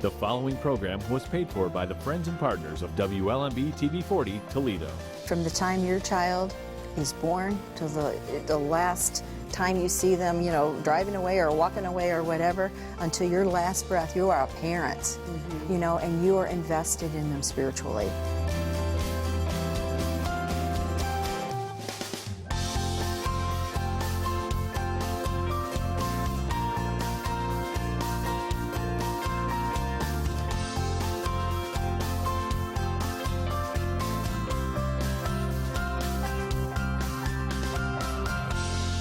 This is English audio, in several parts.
The following program was paid for by the friends and partners of WLMB-TV 40 Toledo. From the time your child is born to the last time you see them, you know, driving away or walking away or whatever, until your last breath, you are a parent, you know, and you are invested in them spiritually.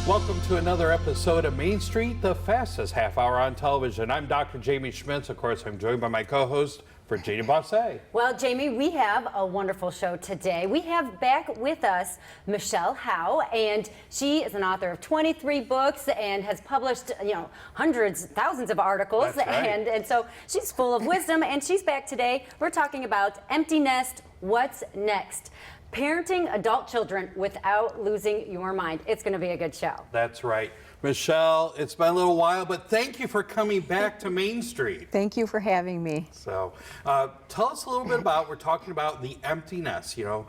Welcome to another episode of Main Street, the fastest half hour on television. I'm Dr. Jamey Schmitz. Of course, I'm joined by my co-host, Virginia Bossa. Well, Jamey, we have a wonderful show today. We have back with us Michele Howe, and she is an author of 23 books and has published, you know, hundreds, thousands of articles. That's right. And so she's full of wisdom, and she's back today. We're talking about empty nest, what's next? Parenting adult children without losing your mind. It's going to be a good show. That's right. Michele, it's been a little while, but thank you for coming back to Main Street. Thank you for having me. So tell us a little bit about, we're talking about the empty nest, you know.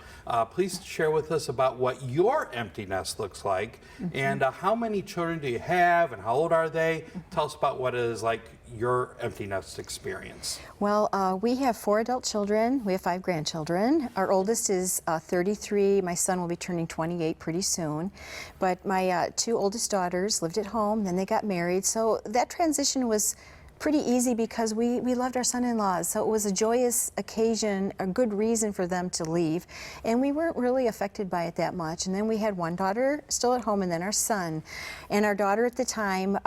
Please share with us about what your empty nest looks like and how many children do you have and how old are they? Tell us about what it is like your empty nest experience. Well, we have 4 adult children. We have 5 grandchildren. Our oldest is 33. My son will be turning 28 pretty soon. But my 2 oldest daughters lived at home, then they got married. So that transition was pretty easy because we loved our son-in-laws. So it was a joyous occasion, a good reason for them to leave. And we weren't really affected by it that much. And then we had one daughter still at home and then our son. And our daughter at the time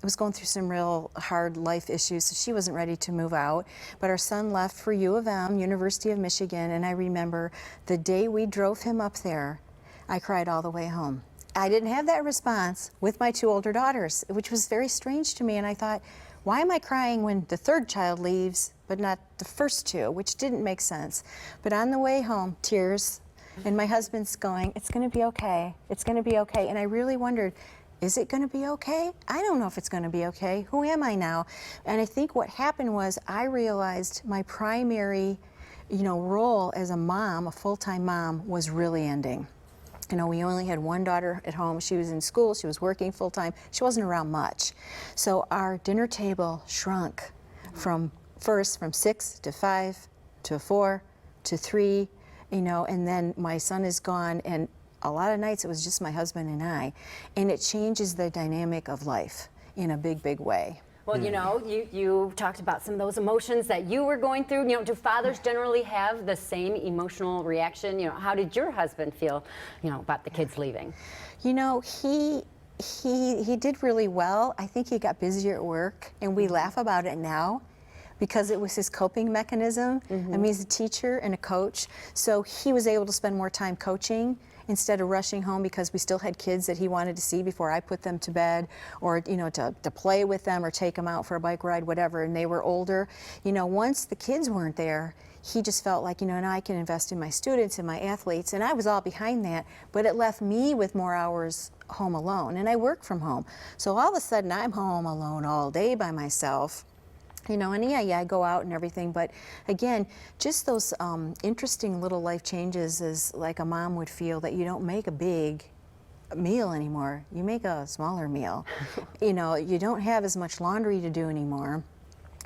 was going through some real hard life issues, so she wasn't ready to move out. But our son left for U of M, University of Michigan, and I remember the day we drove him up there, I cried all the way home. I didn't have that response with my 2 older daughters, which was very strange to me, and I thought, why am I crying when the 3rd child leaves, but not the first 2, which didn't make sense. But on the way home, tears, and my husband's going, it's gonna be okay, it's gonna be okay. And I really wondered, is it gonna be okay? I don't know if it's gonna be okay. Who am I now? And I think what happened was I realized my primary, you know, role as a mom, a full-time mom, was really ending. You know, we only had one daughter at home. She was in school, she was working full-time. She wasn't around much. So our dinner table shrunk from 6 to 5 to 4 to 3, you know, and then my son is gone, and a lot of nights it was just my husband and I. And it changes the dynamic of life in a big, big way. Well, you know, you talked about some of those emotions that you were going through. You know, do fathers generally have the same emotional reaction? You know, how did your husband feel, you know, about the kids leaving? You know, he did really well. I think he got busier at work, and we laugh about it now because it was his coping mechanism. I mean, he's a teacher and a coach, so he was able to spend more time coaching instead of rushing home because we still had kids that he wanted to see before I put them to bed, or, you know, to play with them or take them out for a bike ride, whatever, and they were older. You know, once the kids weren't there, he just felt like, you know, now I can invest in my students and my athletes, and I was all behind that, but it left me with more hours home alone, and I work from home. So all of a sudden I'm home alone all day by myself. You know, and yeah, I go out and everything, but again, just those interesting little life changes is like a mom would feel that you don't make a big meal anymore. You make a smaller meal. You know, you don't have as much laundry to do anymore.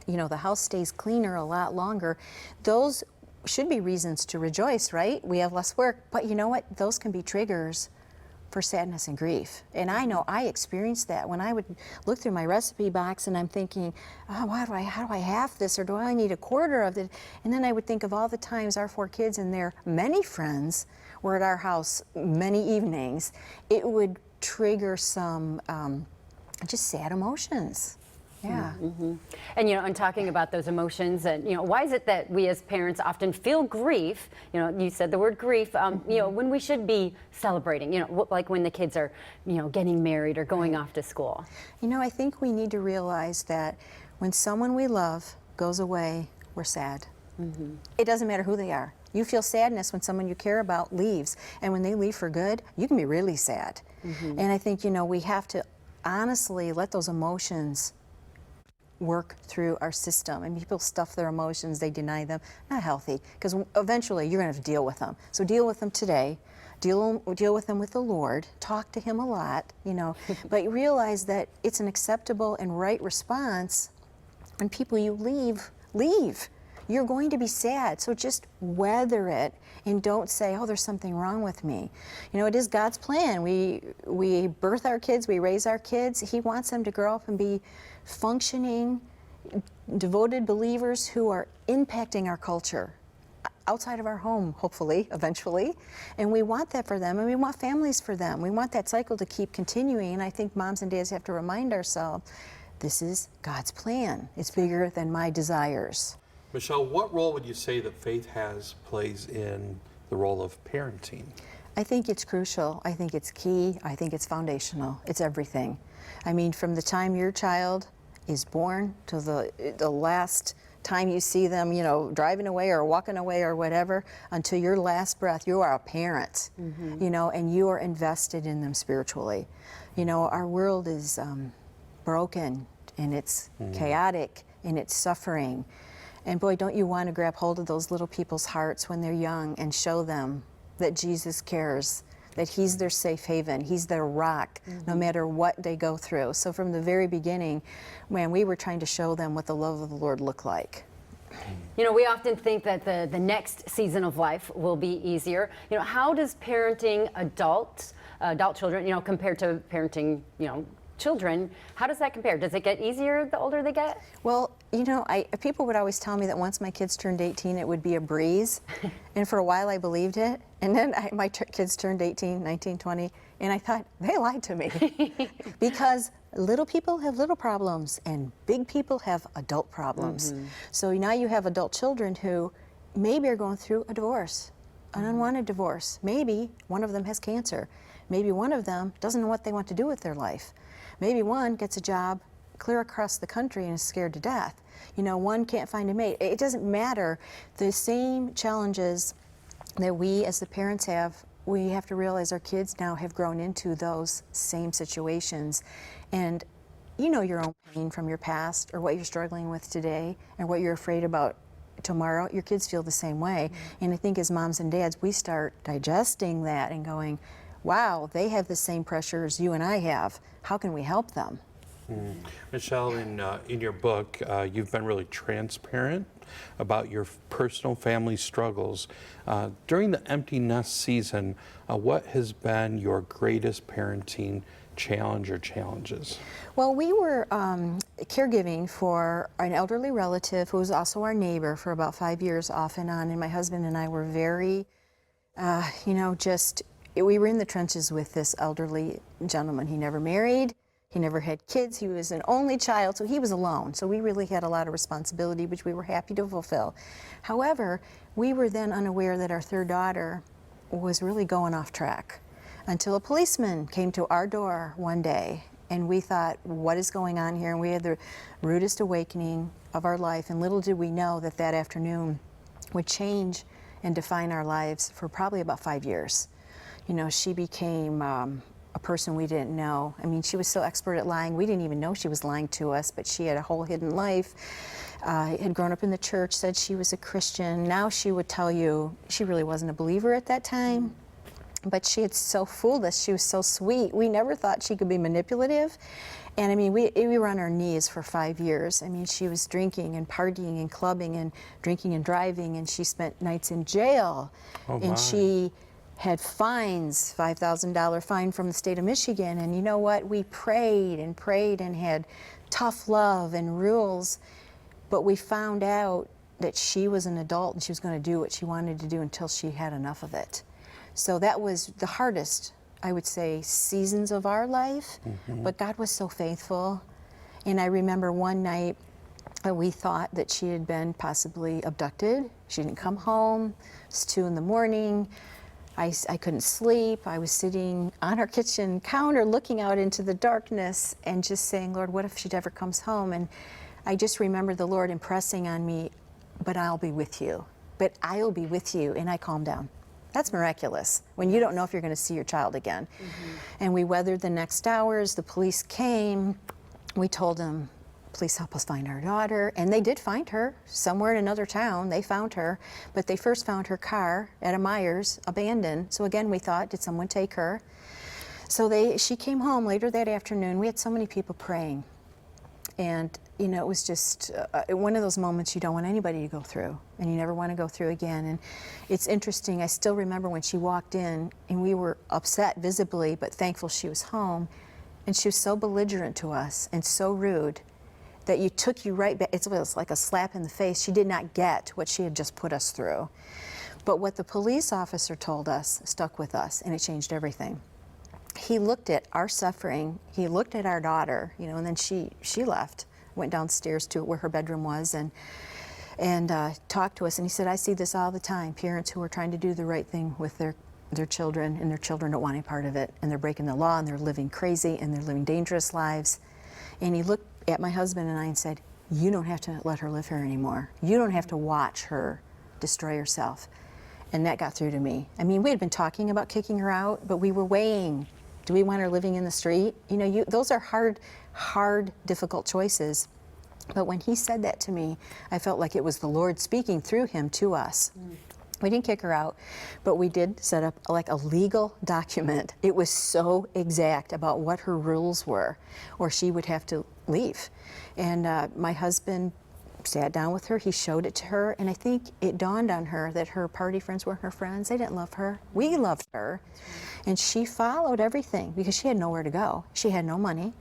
You know, the house stays cleaner a lot longer. Those should be reasons to rejoice, right? We have less work, but you know what? Those can be triggers for sadness and grief. And I know I experienced that when I would look through my recipe box and I'm thinking, oh, how do I have this, or do I need a quarter of it? And then I would think of all the times our 4 kids and their many friends were at our house many evenings. It would trigger some just sad emotions. Yeah. And, you know, and talking about those emotions, and, you know, why is it that we as parents often feel grief? You know, you said the word grief, you know, when we should be celebrating, you know, like when the kids are, you know, getting married or going off to school. You know, I think we need to realize that when someone we love goes away, we're sad. It doesn't matter who they are. You feel sadness when someone you care about leaves, and when they leave for good, you can be really sad. And I think, you know, we have to honestly let those emotions work through our system. And people stuff their emotions, they deny them. Not healthy, because eventually you're going to have to deal with them. So deal with them today. Deal with them with the Lord. Talk to Him a lot, you know. But realize that it's an acceptable and right response when people you leave. You're going to be sad, so just weather it and don't say, oh, there's something wrong with me. You know, it is God's plan. We birth our kids, we raise our kids. He wants them to grow up and be functioning, devoted believers who are impacting our culture outside of our home, hopefully, eventually. And we want that for them, and we want families for them. We want that cycle to keep continuing, and I think moms and dads have to remind ourselves, this is God's plan. It's bigger than my desires. Michele, what role would you say that faith plays in the role of parenting? I think it's crucial. I think it's key. I think it's foundational. It's everything. I mean, from the time your child is born to the last time you see them, you know, driving away or walking away or whatever, until your last breath, you are a parent, you know, and you are invested in them spiritually. You know, our world is broken, and it's chaotic, and it's suffering. And boy, don't you want to grab hold of those little people's hearts when they're young and show them that Jesus cares, that He's their safe haven, He's their rock, no matter what they go through. So from the very beginning, man, we were trying to show them what the love of the Lord looked like. You know, we often think that the next season of life will be easier. You know, how does parenting adult children, you know, compared to parenting, you know, children, how does that compare? Does it get easier the older they get? Well, you know, people would always tell me that once my kids turned 18, it would be a breeze. And for a while I believed it. And then my kids turned 18, 19, 20, and I thought, they lied to me. Because little people have little problems, and big people have adult problems. So now you have adult children who maybe are going through a divorce, an unwanted divorce. Maybe one of them has cancer. Maybe one of them doesn't know what they want to do with their life. Maybe one gets a job clear across the country and is scared to death. You know, one can't find a mate. It doesn't matter. The same challenges that we as the parents have, we have to realize our kids now have grown into those same situations. And you know your own pain from your past, or what you're struggling with today, and what you're afraid about tomorrow. Your kids feel the same way. And I think as moms and dads, we start digesting that and going, wow, they have the same pressures you and I have. How can we help them? Michele, in your book, you've been really transparent about your personal family struggles. During the empty nest season, what has been your greatest parenting challenge or challenges? Well, we were caregiving for an elderly relative who was also our neighbor for about 5 years off and on, and my husband and I were very, you know, we were in the trenches with this elderly gentleman. He never married. He never had kids. He was an only child, so he was alone. So we really had a lot of responsibility, which we were happy to fulfill. However, we were then unaware that our third daughter was really going off track until a policeman came to our door one day, and we thought, what is going on here? And we had the rudest awakening of our life, and little did we know that that afternoon would change and define our lives for probably about 5 years. You know, she became a person we didn't know. I mean, she was so expert at lying, we didn't even know she was lying to us, but she had a whole hidden life. Had grown up in the church, said she was a Christian. Now she would tell you she really wasn't a believer at that time, but she had so fooled us. She was so sweet. We never thought she could be manipulative. And I mean, we were on our knees for 5 years. I mean, she was drinking and partying and clubbing and drinking and driving, and she spent nights in jail. Oh, and my. she had fines, $5,000 fine from the state of Michigan. And you know what? We prayed and had tough love and rules, but we found out that she was an adult and she was going to do what she wanted to do until she had enough of it. So that was the hardest, I would say, seasons of our life, but God was so faithful. And I remember one night we thought that she had been possibly abducted. She didn't come home. It was 2 in the morning. I couldn't sleep. I was sitting on our kitchen counter looking out into the darkness and just saying, Lord, what if she never comes home? And I just remember the Lord impressing on me, but I'll be with you. But I'll be with you. And I calmed down. That's miraculous when you don't know if you're going to see your child again. And we weathered the next hours. The police came. We told them please help us find our daughter. And they did find her somewhere in another town. They found her, but they first found her car at a Myers abandoned. So again, we thought, did someone take her? So she came home later that afternoon. We had so many people praying. And, you know, it was just one of those moments you don't want anybody to go through, and you never want to go through again. And it's interesting, I still remember when she walked in, and we were upset visibly, but thankful she was home. And she was so belligerent to us and so rude that took you right back. It was like a slap in the face. She did not get what she had just put us through. But what the police officer told us stuck with us, and it changed everything. He looked at our suffering, he looked at our daughter, you know, and then she left, went downstairs to where her bedroom was, and talked to us, and he said, I see this all the time, parents who are trying to do the right thing with their children, and their children don't want any part of it, and they're breaking the law, and they're living crazy, and they're living dangerous lives. And he looked at my husband and I and said, you don't have to let her live here anymore. You don't have to watch her destroy herself. And that got through to me. I mean, we had been talking about kicking her out, but we were weighing, do we want her living in the street? You know, those are hard, difficult choices. But when he said that to me, I felt like it was the Lord speaking through him to us. We didn't kick her out, but we did set up like a legal document. It was so exact about what her rules were, or she would have to leave. And my husband sat down with her, he showed it to her, and I think it dawned on her that her party friends weren't her friends. They didn't love her. We loved her. And she followed everything because she had nowhere to go. She had no money.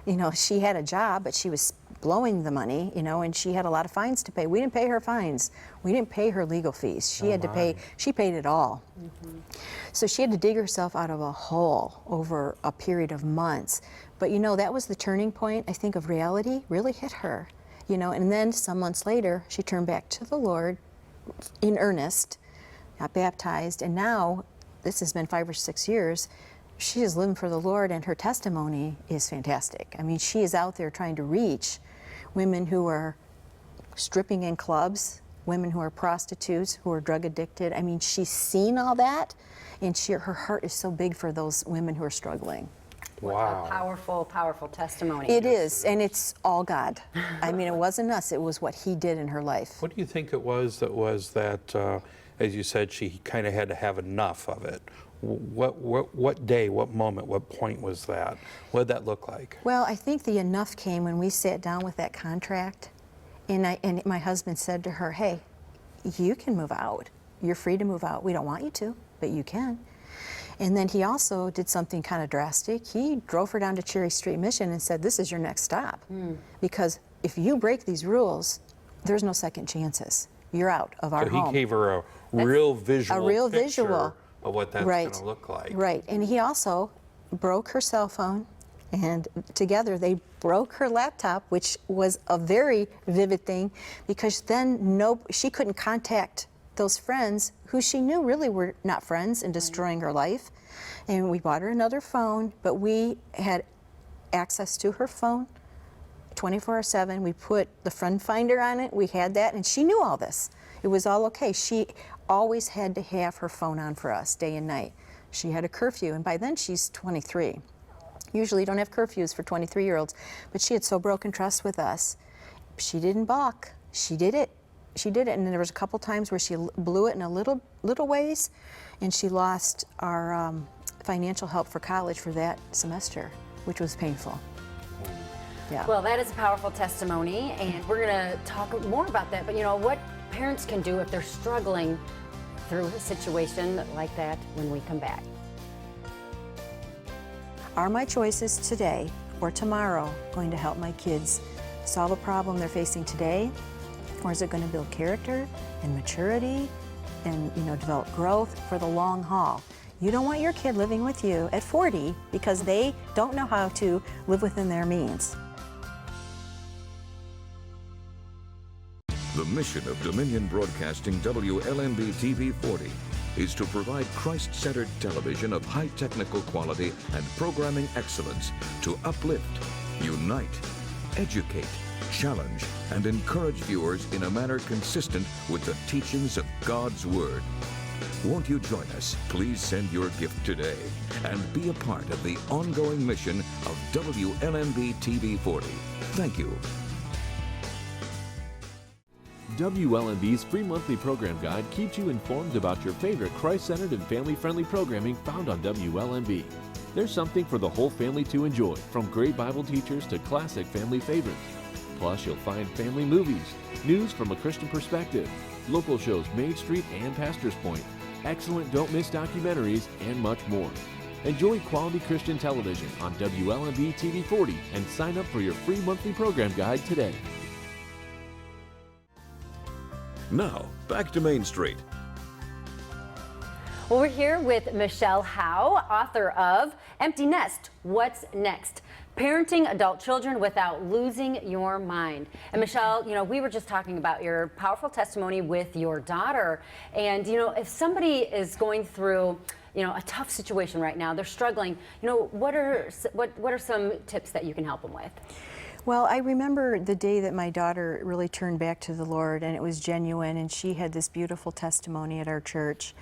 You know, she had a job, but she was blowing the money, you know, and she had a lot of fines to pay. We didn't pay her fines. We didn't pay her legal fees. She had to pay, she paid it all. So she had to dig herself out of a hole over a period of months. But you know, that was the turning point, I think, of reality really hit her. You know, and then some months later, she turned back to the Lord in earnest, got baptized, and now, this has been 5 or 6 years, she is living for the Lord, and her testimony is fantastic. I mean, she is out there trying to reach women who are stripping in clubs, women who are prostitutes, who are drug addicted. I mean, she's seen all that, and her heart is so big for those women who are struggling. Wow. A powerful, powerful testimony. It is, and it's all God. I mean, it wasn't us, it was what he did in her life. What do you think it was that, as you said, she kind of had to have enough of it? What day, what moment, what point was that? What did that look like? Well, I think the enough came when we sat down with that contract, and my husband said to her, hey, you can move out. You're free to move out. We don't want you to, but you can. And then he also did something kind of drastic. He drove her down to Cherry Street Mission and said, this is your next stop. Because if you break these rules, there's no second chances. You're out of our home. So he gave her a real visual picture of what that's going to look like. Right, and he also broke her cell phone, and together they broke her laptop, which was a very vivid thing, because then she couldn't contact those friends who she knew really were not friends and destroying her life. And we bought her another phone, but we had access to her phone 24/7. We put the friend finder on it, we had that, and she knew all this. It was all okay. She always had to have her phone on for us day and night. She had a curfew, and by then she's 23. Usually you don't have curfews for 23-year-olds, but she had so broken trust with us. She didn't balk. She did it. She did it, and then there was a couple times where she blew it in a little ways, and she lost our financial help for college for that semester, which was painful. Yeah. Well, that is a powerful testimony, and we're going to talk more about that. But you know what parents can do if they're struggling through a situation like that when we come back. Are my choices today or tomorrow going to help my kids solve a problem they're facing today? Or is it going to build character and maturity and, you know, develop growth for the long haul? You don't want your kid living with you at 40 because they don't know how to live within their means. The mission of Dominion Broadcasting WLMB-TV 40 is to provide Christ-centered television of high technical quality and programming excellence to uplift, unite, educate, challenge, and encourage viewers in a manner consistent with the teachings of God's Word. Won't you join us? Please send your gift today and be a part of the ongoing mission of WLMB-TV 40. Thank you. WLMB's free monthly program guide keeps you informed about your favorite Christ-centered and family-friendly programming found on WLMB. There's something for the whole family to enjoy, from great Bible teachers to classic family favorites. Plus, you'll find family movies, news from a Christian perspective, local shows Main Street and Pastor's Point, excellent don't-miss documentaries, and much more. Enjoy quality Christian television on WLMB-TV 40 and sign up for your free monthly program guide today. Now, back to Main Street. Well, we're here with Michele Howe, author of Empty Nest, What's Next? Parenting adult children without losing your mind. And Michele, you know, we were just talking about your powerful testimony with your daughter. And, you know, if somebody is going through, you know, a tough situation right now, they're struggling, you know, what are some tips that you can help them with? Well, I remember the day that my daughter really turned back to the Lord, and it was genuine, and she had this beautiful testimony at our church.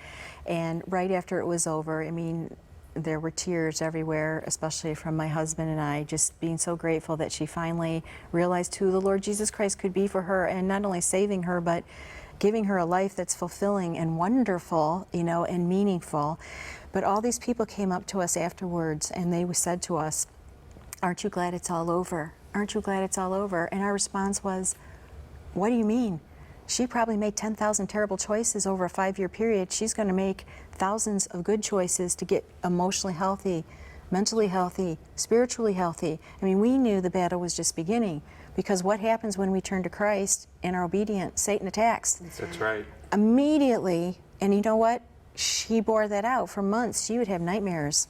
And right after it was over, I mean, there were tears everywhere, especially from my husband and I, just being so grateful that she finally realized who the Lord Jesus Christ could be for her, and not only saving her, but giving her a life that's fulfilling and wonderful, you know, and meaningful. But all these people came up to us afterwards, and they said to us, "Aren't you glad it's all over? Aren't you glad it's all over?" And our response was, "What do you mean? She probably made 10,000 terrible choices over a 5-year period. She's going to make thousands of good choices to get emotionally healthy, mentally healthy, spiritually healthy." I mean, we knew the battle was just beginning, because what happens when we turn to Christ and are obedient? Satan attacks. That's right. Immediately, and you know what? She bore that out for months. She would have nightmares.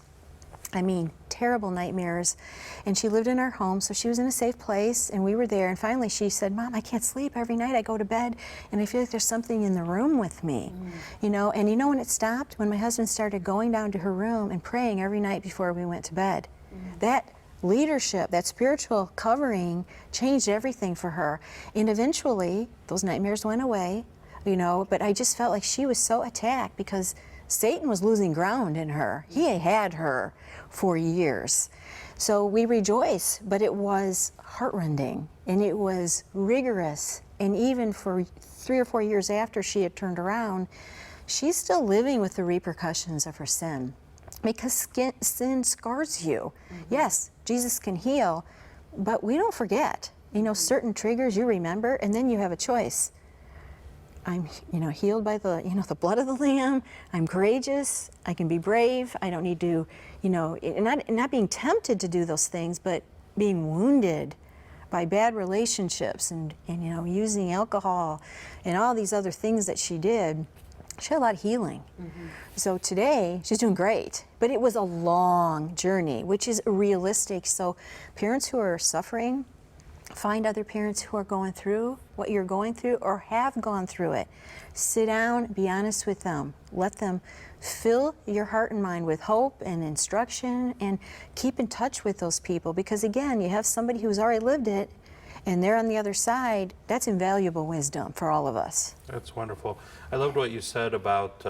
I mean, terrible nightmares. And she lived in our home, so she was in a safe place, and we were there. And finally she said, "Mom, I can't sleep. Every night I go to bed and I feel like there's something in the room with me." You know, and you know when it stopped? When my husband started going down to her room and praying every night before we went to bed. That leadership, that spiritual covering changed everything for her. And eventually those nightmares went away, you know, but I just felt like she was so attacked because Satan was losing ground in her. He had her for years. So we rejoice, but it was heartrending, and it was rigorous. And even for 3 or 4 years after she had turned around, she's still living with the repercussions of her sin. Because sin scars you. Yes, Jesus can heal, but we don't forget. You know, certain triggers you remember, and then you have a choice. I'm, you know, healed by the, you know, the blood of the Lamb. I'm courageous. I can be brave. I don't need to, you know, not being tempted to do those things, but being wounded by bad relationships and you know, using alcohol and all these other things that she did. She had a lot of healing. So today, she's doing great. But it was a long journey, which is realistic. So parents who are suffering, find other parents who are going through what you're going through or have gone through it. Sit down, be honest with them. Let them fill your heart and mind with hope and instruction, and keep in touch with those people, because again, you have somebody who's already lived it and they're on the other side. That's invaluable wisdom for all of us. That's wonderful. I loved what you said about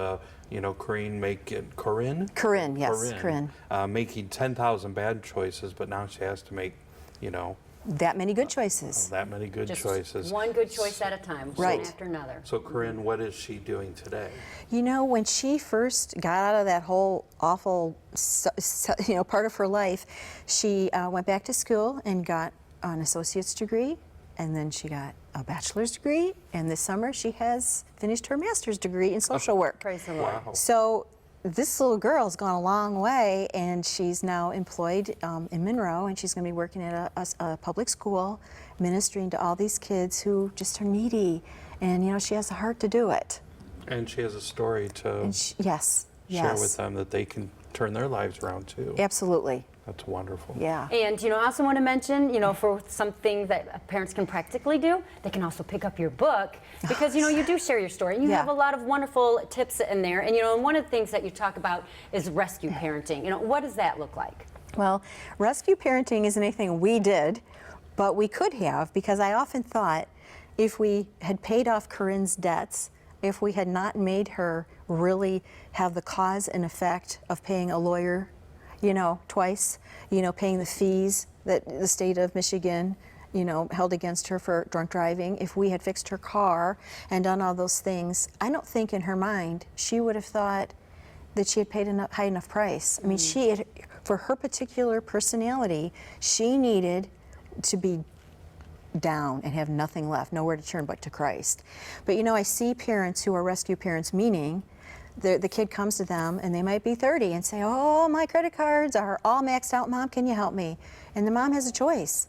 you know, Corinnes, yes, Corinne. Making 10,000 bad choices, but now she has to make, you know, that many good choices. That many good Just choices. one good choice at a time, Right. one after another. So Corinne, what is she doing today? You know, when she first got out of that whole awful, you know, part of her life, she went back to school and got an associate's degree, and then she got a bachelor's degree, and this summer she has finished her master's degree in social work. Praise the Lord. Wow. So this little girl's gone a long way, and she's now employed in Monroe, and she's going to be working at a public school, ministering to all these kids who just are needy, and you know, she has the heart to do it. And she has a story to Yes, share with them that they can turn their lives around too. Absolutely. That's wonderful. Yeah. And, you know, I also want to mention, you know, for something that parents can practically do, they can also pick up your book, because, you know, you do share your story. And you have a lot of wonderful tips in there. And, you know, and one of the things that you talk about is rescue parenting. You know, what does that look like? Well, rescue parenting isn't anything we did, but we could have, because I often thought if we had paid off Corinne's debts, if we had not made her really have the cause and effect of paying a lawyer, you know, twice, you know, paying the fees that the state of Michigan you know, held against her for drunk driving, if we had fixed her car and done all those things, I don't think in her mind she would have thought that she had paid a high enough price. I mean, she had, for her particular personality, she needed to be down and have nothing left, nowhere to turn but to Christ. But you know, I see parents who are rescue parents, meaning the kid comes to them and they might be 30 and say, oh, my credit cards are all maxed out, Mom, can you help me? And the mom has a choice.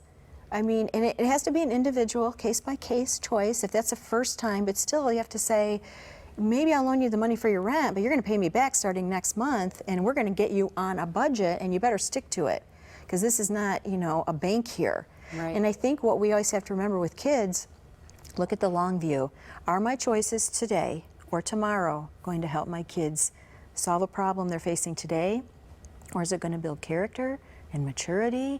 I mean, and it has to be an individual, case-by-case choice if that's the first time, but still you have to say, maybe I'll loan you the money for your rent, but you're going to pay me back starting next month, and we're going to get you on a budget, and you better stick to it, because this is not, you know, a bank here. Right. And I think what we always have to remember with kids, look at the long view. Are my choices today or tomorrow going to help my kids solve a problem they're facing today, or is it going to build character and maturity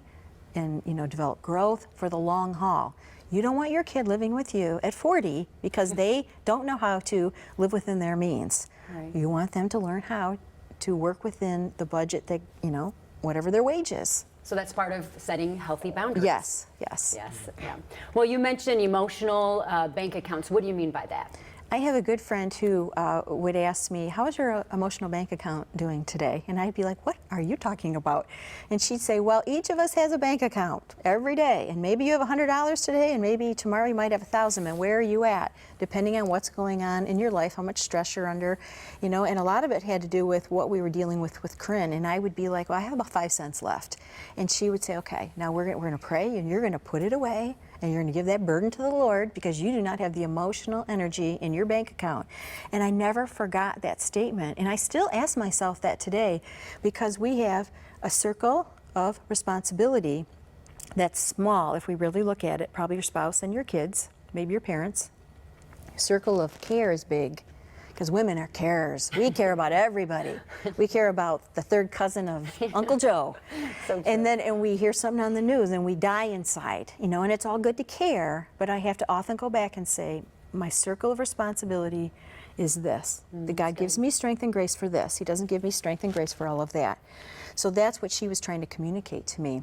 and, you know, develop growth for the long haul? You don't want your kid living with you at 40 because they don't know how to live within their means. Right. You want them to learn how to work within the budget that, you know, whatever their wage is. So that's part of setting healthy boundaries. Yes, yes. Yes, yeah. Well, you mentioned emotional bank accounts. What do you mean by that? I have a good friend who would ask me, how is your emotional bank account doing today? And I'd be like, what are you talking about? And she'd say, well, each of us has a bank account every day. And maybe you have $100 today, and maybe tomorrow you might have $1,000. And where are you at? Depending on what's going on in your life, how much stress you're under, you know, and a lot of it had to do with what we were dealing with Corinnes. And I would be like, well, I have about 5 cents left. And she would say, okay, now we're going to pray, and you're going to put it away. And you're going to give that burden to the Lord because you do not have the emotional energy in your bank account. And I never forgot that statement. And I still ask myself that today because we have a circle of responsibility that's small, if we really look at it, probably your spouse and your kids, maybe your parents. Circle of care is big because women are carers. We care about everybody. We care about the third cousin of Uncle Joe. So and we hear something on the news and we die inside, you know, and it's all good to care, but I have to often go back and say, my circle of responsibility is this. That God gives me strength and grace for this. He doesn't give me strength and grace for all of that. So that's what she was trying to communicate to me.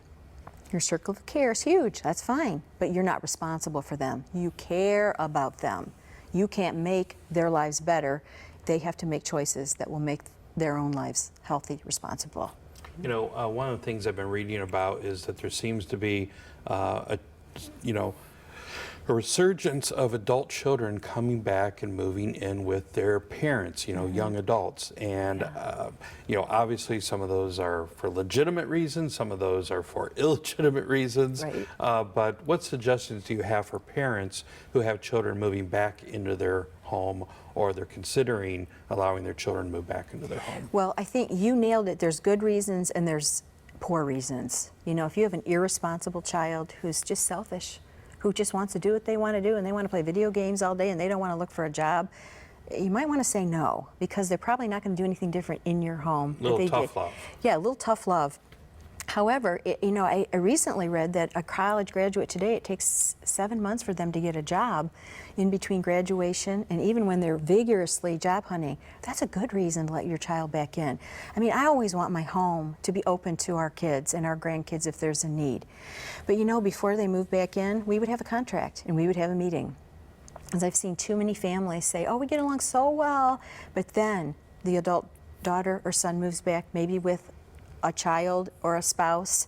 Your circle of care is huge, that's fine, but you're not responsible for them. You care about them. You can't make their lives better. They have to make choices that will make their own lives healthy, responsible. You know, one of the things I've been reading about is that there seems to be, a resurgence of adult children coming back and moving in with their parents, you know, young adults. And, you know, obviously some of those are for legitimate reasons, some of those are for illegitimate reasons. Right. But what suggestions do you have for parents who have children moving back into their home, or they're considering allowing their children to move back into their home? Well, I think you nailed it. There's good reasons and there's poor reasons. You know, if you have an irresponsible child who's just selfish, who just wants to do what they want to do and they want to play video games all day and they don't want to look for a job, you might want to say no, because they're probably not going to do anything different in your home. A little tough love. Yeah, a little tough love. However, you know, I recently read that a college graduate today, it takes 7 months for them to get a job in between graduation and even when they're vigorously job hunting. That's a good reason to let your child back in. I mean, I always want my home to be open to our kids and our grandkids if there's a need. But you know, before they move back in, we would have a contract and we would have a meeting. As I've seen too many families say, oh, we get along so well, but then the adult daughter or son moves back maybe with a child or a spouse,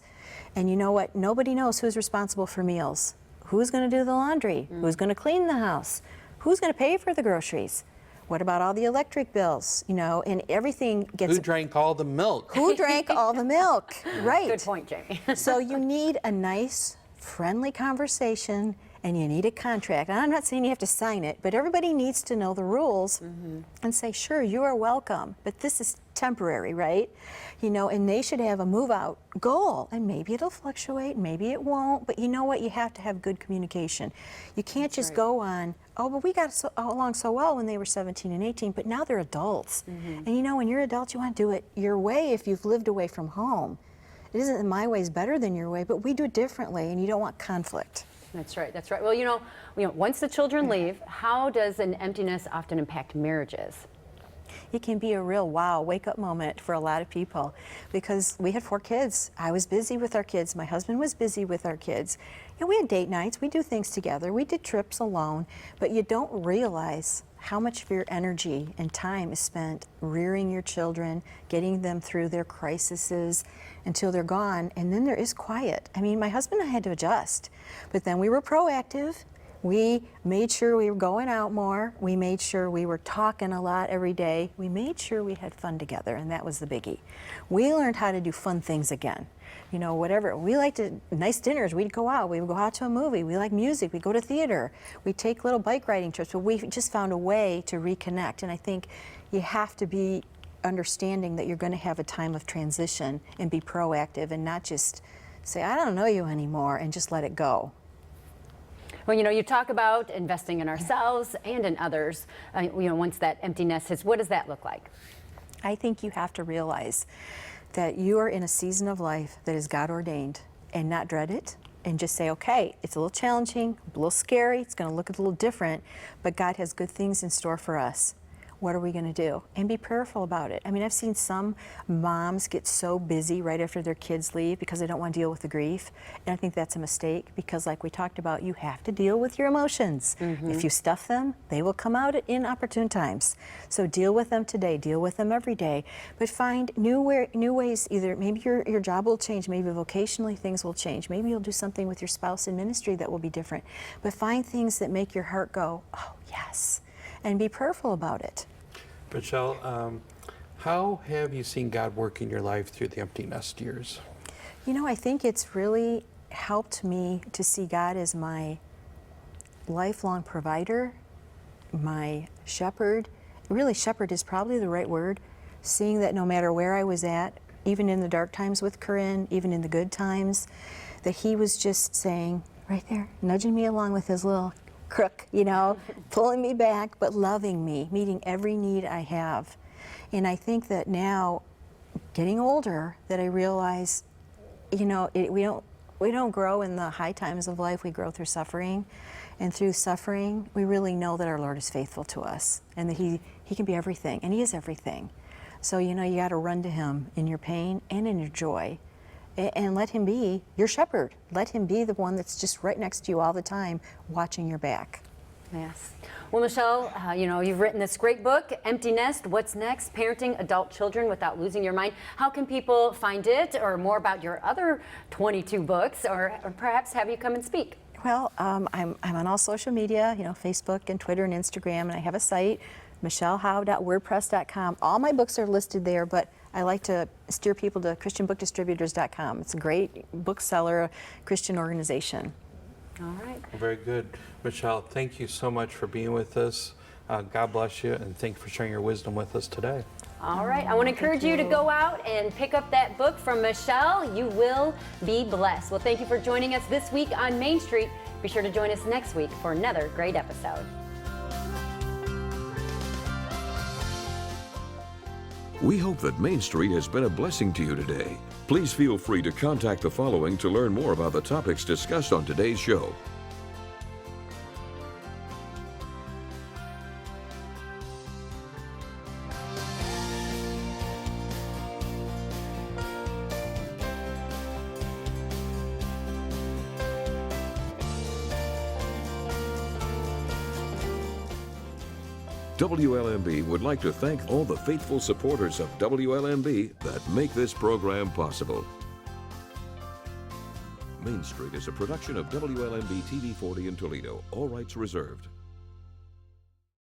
and you know what? Nobody knows who's responsible for meals. Who's going to do the laundry? Who's going to clean the house? Who's going to pay for the groceries? What about all the electric bills? You know, and everything gets... Who drank all the milk? Who drank all the milk? Right. Good point, Jamey. So you need a nice, friendly conversation, and you need a contract. And I'm not saying you have to sign it, but everybody needs to know the rules and say, sure, you are welcome, but this is temporary, right? You know, and they should have a move out goal, and maybe it'll fluctuate, maybe it won't, but you know what? You have to have good communication. You can't just go on, oh, but we got along so well when they were 17 and 18, but now they're adults. And you know, when you're adults, you want to do it your way if you've lived away from home. It isn't my way is better than your way, but we do it differently, and you don't want conflict. That's right, that's right. Well, you know, once the children leave, how does an emptiness often impact marriages? It can be a real wow, wake-up moment for a lot of people because we had 4 kids. I was busy with our kids. My husband was busy with our kids. And we had date nights. We do things together. We did trips alone. But you don't realize how much of your energy and time is spent rearing your children, getting them through their crises until they're gone. And then there is quiet. I mean, my husband and I had to adjust. But then we were proactive. We made sure we were going out more. We made sure we were talking a lot every day. We made sure we had fun together, and that was the biggie. We learned how to do fun things again. You know, whatever. We liked nice dinners. We'd go out. We would go out to a movie. We like music. We'd go to theater. We'd take little bike riding trips. But we just found a way to reconnect. And I think you have to be understanding that you're going to have a time of transition and be proactive and not just say, I don't know you anymore, and just let it go. Well, you know, you talk about investing in ourselves and in others. You know, once that empty nest hits, what does that look like? I think you have to realize that you are in a season of life that is God ordained and not dread it and just say, okay, it's a little challenging, a little scary, it's going to look a little different, but God has good things in store for us. What are we going to do? And be prayerful about it. I mean, I've seen some moms get so busy right after their kids leave because they don't want to deal with the grief. And I think that's a mistake because, like we talked about, you have to deal with your emotions. If you stuff them, they will come out at inopportune times. So deal with them today, deal with them every day. But find new ways, either maybe your job will change, maybe vocationally things will change. Maybe you'll do something with your spouse in ministry that will be different. But find things that make your heart go, oh, yes. And be prayerful about it. Michele, how have you seen God work in your life through the empty nest years? You know, I think it's really helped me to see God as my lifelong provider, my shepherd. Really, shepherd is probably the right word. Seeing that no matter where I was at, even in the dark times with Corinne, even in the good times, that he was just saying, right there, nudging me along with his little crook, you know, pulling me back, but loving me, meeting every need I have. And I think that now, getting older, that I realize, you know, we don't grow in the high times of life, we grow through suffering. And through suffering, we really know that our Lord is faithful to us and that he can be everything, and he is everything. So, you know, you got to run to him in your pain and in your joy. And let him be your shepherd. Let him be the one that's just right next to you all the time, watching your back. Yes. Well, Michele, you know, you've written this great book, Empty Nest, What's Next? Parenting Adult Children Without Losing Your Mind. How can people find it or more about your other 22 books or perhaps have you come and speak? Well, I'm on all social media, you know, Facebook and Twitter and Instagram, and I have a site, michelehowe.wordpress.com. All my books are listed there, but I like to steer people to christianbookdistributors.com. It's a great bookseller, Christian organization. All right. Very good. Michele, thank you so much for being with us. God bless you, and thank you for sharing your wisdom with us today. All right. I want to encourage you to go out and pick up that book from Michele. You will be blessed. Well, thank you for joining us this week on Main Street. Be sure to join us next week for another great episode. We hope that Main Street has been a blessing to you today. Please feel free to contact the following to learn more about the topics discussed on today's show. WLMB would like to thank all the faithful supporters of WLMB that make this program possible. Main Street is a production of WLMB-TV 40 in Toledo. All rights reserved.